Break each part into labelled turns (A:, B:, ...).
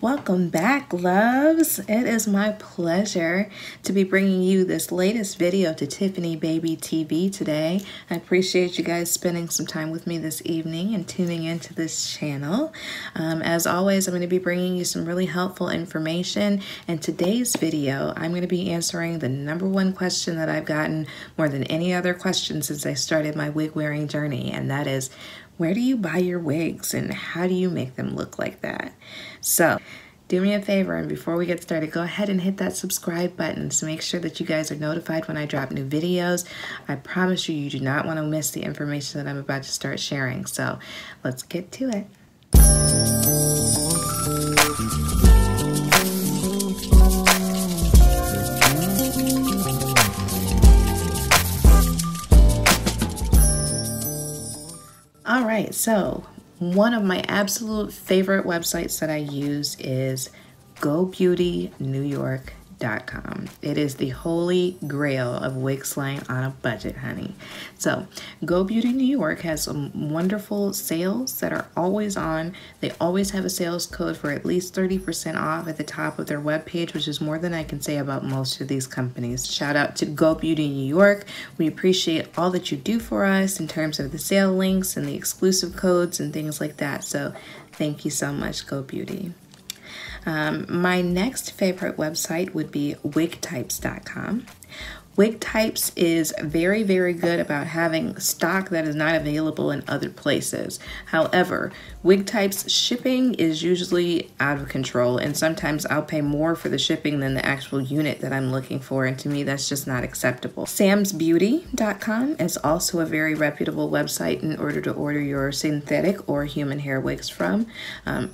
A: Welcome back, loves. It is my pleasure to be bringing you this latest video to Tiffkneebaby TV today. I appreciate you guys spending some time with me this evening and tuning into this channel. As always, I'm going to be bringing you some really helpful information. In today's video, I'm going to be answering the #1 question that I've gotten more than any other question since I started my wig wearing journey, and that is, where do you buy your wigs and how do you make them look like that? So do me a favor, and before we get started, go ahead and hit that subscribe button to make sure that you guys are notified when I drop new videos. I promise you, you do not want to miss the information that I'm about to start sharing. So let's get to it. All right, so one of my absolute favorite websites that I use is GoBeautyNewYork.com. It is the holy grail of wig slaying on a budget, honey. So Go Beauty New York has some wonderful sales that are always on. They always have a sales code for at least 30% off at the top of their webpage, which is more than I can say about most of these companies. Shout out to Go Beauty New York. We appreciate all that you do for us in terms of the sale links and the exclusive codes and things like that. So thank you so much, Go Beauty. My next favorite website would be wigtypes.com. Wigtypes is very, very good about having stock that is not available in other places. However, Wigtypes shipping is usually out of control, and sometimes I'll pay more for the shipping than the actual unit that I'm looking for, and to me that's just not acceptable. SamsBeauty.com is also a very reputable website in order to order your synthetic or human hair wigs from.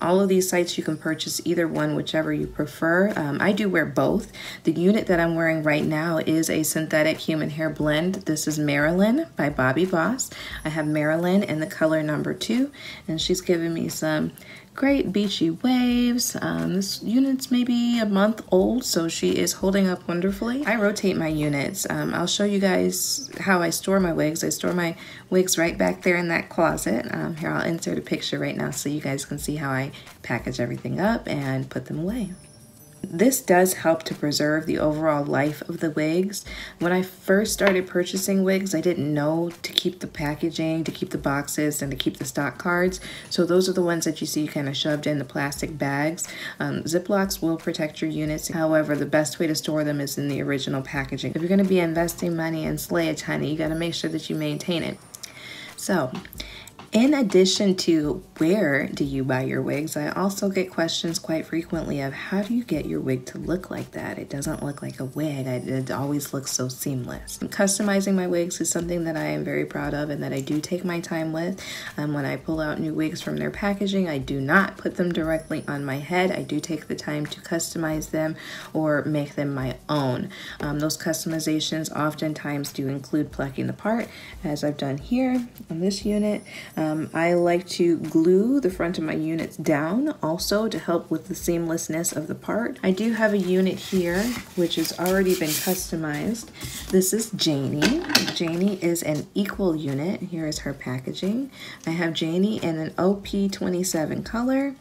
A: All of these sites you can purchase either one, whichever you prefer. I do wear both. The unit that I'm wearing right now is a synthetic human hair blend. This is Marilyn by Bobbi Boss. I have Marilyn in the color #2, and she's giving me some great beachy waves. This unit's maybe a month old, so she is holding up wonderfully. I rotate my units. I'll show you guys how I store my wigs. I store my wigs right back there in that closet. Here, I'll insert a picture right now so you guys can see how I package everything up and put them away. This does help to preserve the overall life of the wigs. When I first started purchasing wigs, I didn't know to keep the packaging, to keep the boxes, and to keep the stock cards. So those are the ones that you see kind of shoved in the plastic bags. Ziplocs will protect your units. However, the best way to store them is in the original packaging. If you're going to be investing money in slayage, honey, you got to make sure that you maintain it. So, in addition to where do you buy your wigs, I also get questions quite frequently of how do you get your wig to look like that? It doesn't look like a wig. It always looks so seamless. Customizing my wigs is something that I am very proud of and that I do take my time with. When I pull out new wigs from their packaging, I do not put them directly on my head. I do take the time to customize them or make them my own. Those customizations oftentimes do include plucking the part, as I've done here on this unit. I like to glue the front of my units down also to help with the seamlessness of the part. I do have a unit here which has already been customized. This is Jannie. Jannie is an equal unit. Here is her packaging. I have Jannie in an OP27 color.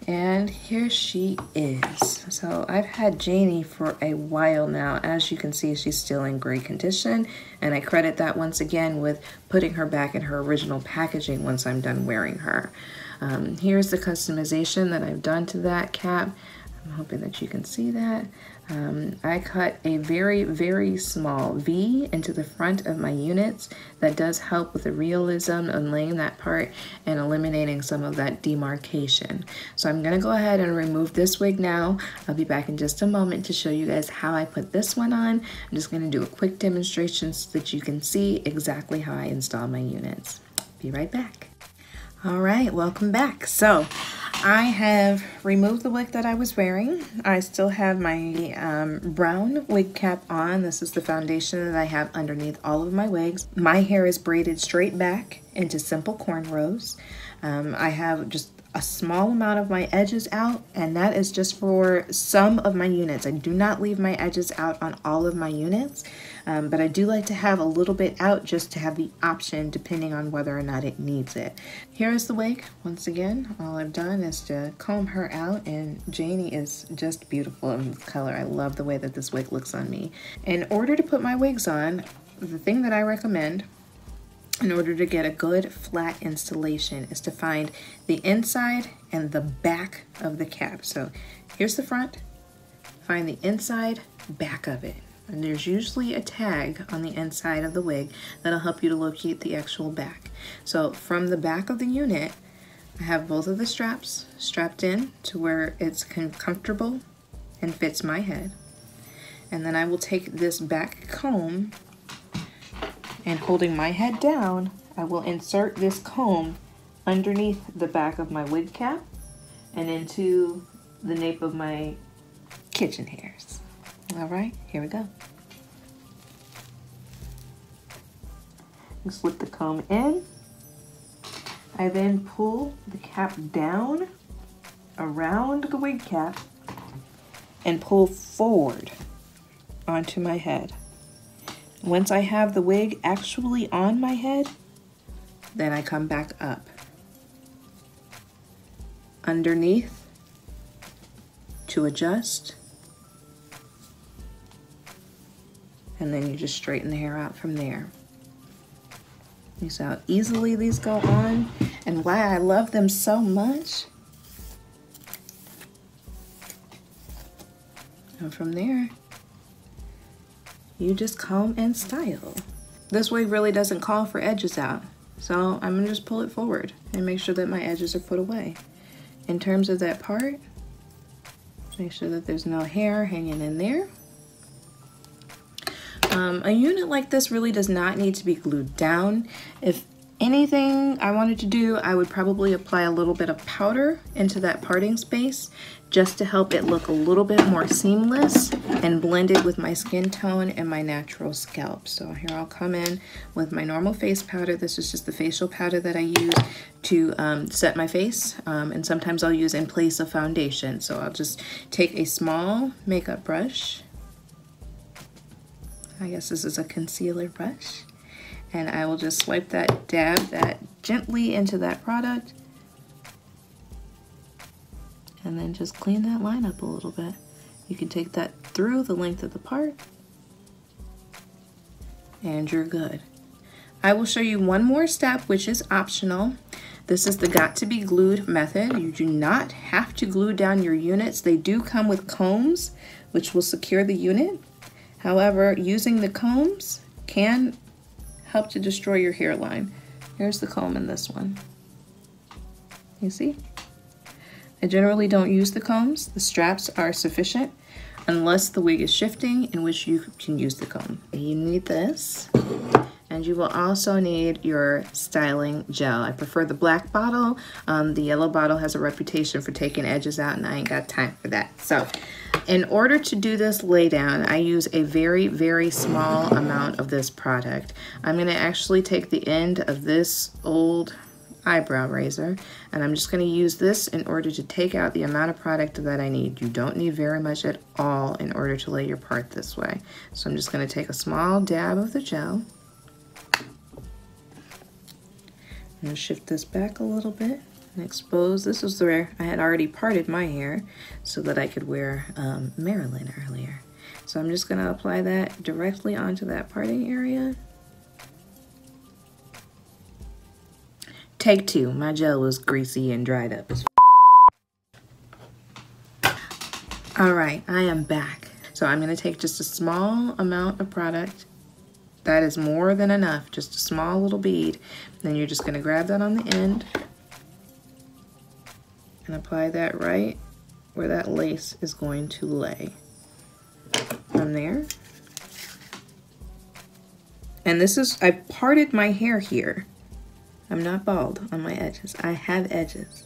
A: And here she is. So I've had Jannie for a while now. As you can see, she's still in great condition. And I credit that once again with putting her back in her original packaging once I'm done wearing her. Here's the customization that I've done to that cap. I'm hoping that you can see that. I cut a very, very small V into the front of my units. That does help with the realism and laying that part and eliminating some of that demarcation. So I'm going to go ahead and remove this wig now. I'll be back in just a moment to show you guys how I put this one on. I'm just going to do a quick demonstration so that you can see exactly how I install my units. Be right back. All right, welcome back. So I have removed the wig that I was wearing. I still have my brown wig cap on. This is the foundation that I have underneath all of my wigs. My hair is braided straight back into simple cornrows. I have just a small amount of my edges out, and that is just for some of my units. I do not leave my edges out on all of my units, but I do like to have a little bit out just to have the option depending on whether or not it needs it. Here is the wig. Once again, all I've done is to comb her out, and Jannie is just beautiful in this color. I love the way that this wig looks on me. In order to put my wigs on, the thing that I recommend in order to get a good flat installation is to find the inside and the back of the cap. So here's the front, find the inside, back of it. And there's usually a tag on the inside of the wig that'll help you to locate the actual back. So from the back of the unit, I have both of the straps strapped in to where it's comfortable and fits my head. And then I will take this back comb, and holding my head down, I will insert this comb underneath the back of my wig cap and into the nape of my kitchen hairs. All right, here we go. Slip the comb in. I then pull the cap down around the wig cap and pull forward onto my head. Once I have the wig actually on my head, then I come back up underneath to adjust, and then you just straighten the hair out from there. You see how easily these go on and why I love them so much. And from there, you just comb and style. This wig really doesn't call for edges out, so I'm gonna just pull it forward and make sure that my edges are put away. In terms of that part, make sure that there's no hair hanging in there. A unit like this really does not need to be glued down. If anything I wanted to do, I would probably apply a little bit of powder into that parting space just to help it look a little bit more seamless and blended with my skin tone and my natural scalp. So here I'll come in with my normal face powder. This is just the facial powder that I use to set my face, and sometimes I'll use in place of foundation. So I'll just take a small makeup brush. I guess this is a concealer brush. And I will just swipe that, dab that gently into that product. And then just clean that line up a little bit. You can take that through the length of the part. And you're good. I will show you one more step, which is optional. This is the got to be glued method. You do not have to glue down your units. They do come with combs, which will secure the unit. However, using the combs can help to destroy your hairline. Here's the comb in this one. You see? I generally don't use the combs. The straps are sufficient unless the wig is shifting, in which you can use the comb. You need this, and you will also need your styling gel. I prefer the black bottle. The yellow bottle has a reputation for taking edges out, and I ain't got time for that. So in order to do this lay down, I use a very, very small amount of this product. I'm gonna actually take the end of this old eyebrow razor, and I'm just going to use this in order to take out the amount of product that I need. You don't need very much at all in order to lay your part this way. So I'm just going to take a small dab of the gel. I'm going to shift this back a little bit and expose. This is where I had already parted my hair so that I could wear Marilyn earlier. So I'm just going to apply that directly onto that parting area. Take two. My gel was greasy and dried up. All right, I am back. So I'm gonna take just a small amount of product. That is more than enough, just a small little bead. Then you're just gonna grab that on the end and apply that right where that lace is going to lay. From there. And this is, I parted my hair here. I'm not bald on my edges. I have edges.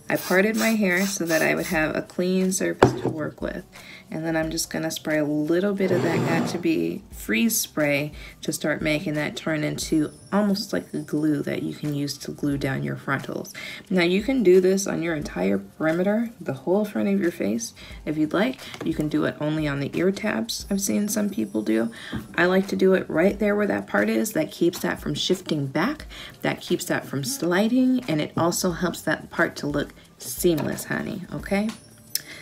A: I parted my hair so that I would have a clean surface to work with. And then I'm just gonna spray a little bit of that got to be freeze spray to start making that turn into almost like a glue that you can use to glue down your frontals. Now you can do this on your entire perimeter, the whole front of your face, if you'd like. You can do it only on the ear tabs, I've seen some people do. I like to do it right there where that part is. That keeps that from shifting back, that keeps that from sliding, and it also helps that part to look seamless, honey, okay?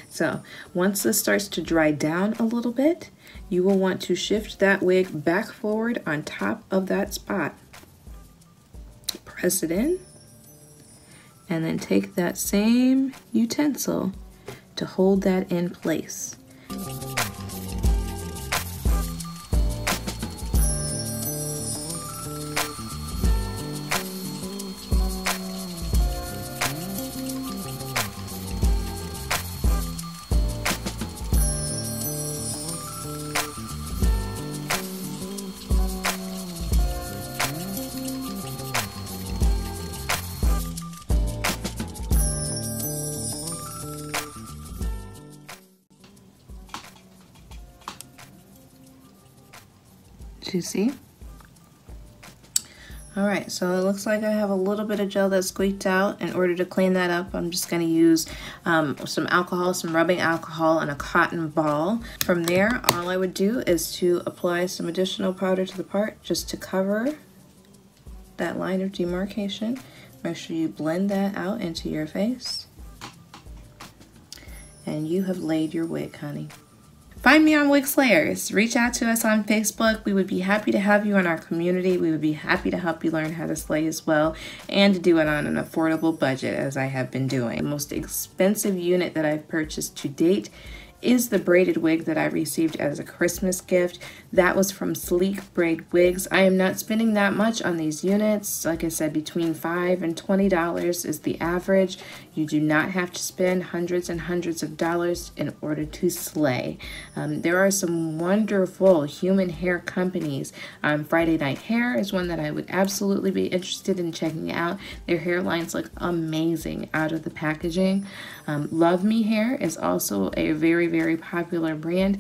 A: So once this starts to dry down a little bit, you will want to shift that wig back forward on top of that spot. Press it in, and then take that same utensil to hold that in place. You see? All right, so it looks like I have a little bit of gel that squeaked out. In order to clean that up, I'm just gonna use some alcohol, some rubbing alcohol, and a cotton ball. From there, all I would do is to apply some additional powder to the part just to cover that line of demarcation. Make sure you blend that out into your face. And you have laid your wig, honey. Find me on Wigslayers. Reach out to us on Facebook. We would be happy to have you in our community. We would be happy to help you learn how to slay as well, and to do it on an affordable budget, as I have been doing. The most expensive unit that I've purchased to date is the braided wig that I received as a Christmas gift. That was from Sleek Braid Wigs. I am not spending that much on these units. Like I said, between $5 and $20 is the average. You do not have to spend hundreds and hundreds of dollars in order to slay. There are some wonderful human hair companies. Friday Night Hair is one that I would absolutely be interested in checking out. Their hairlines look amazing out of the packaging. Love Me Hair is also a very popular brand.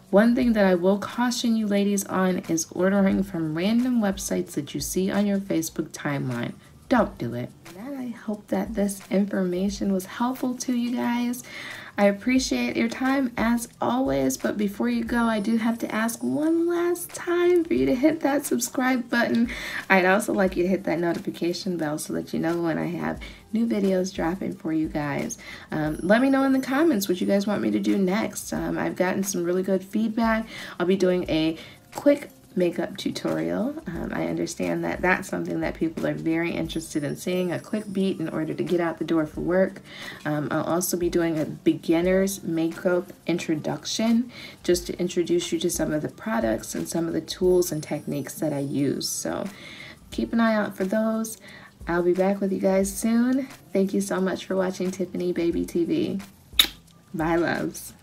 A: One thing that I will caution you ladies on is ordering from random websites that you see on your Facebook timeline. Don't do it. And I hope that this information was helpful to you guys. I appreciate your time as always, but before you go, I do have to ask one last time for you to hit that subscribe button. I'd also like you to hit that notification bell so that you know when I have new videos dropping for you guys. Let me know in the comments what you guys want me to do next. I've gotten some really good feedback. I'll be doing a quick makeup tutorial. I understand that that's something that people are very interested in seeing, a quick beat in order to get out the door for work. I'll also be doing a beginner's makeup introduction just to introduce you to some of the products and some of the tools and techniques that I use. So keep an eye out for those. I'll be back with you guys soon. Thank you so much for watching Tiffkneebaby TV. Bye, loves.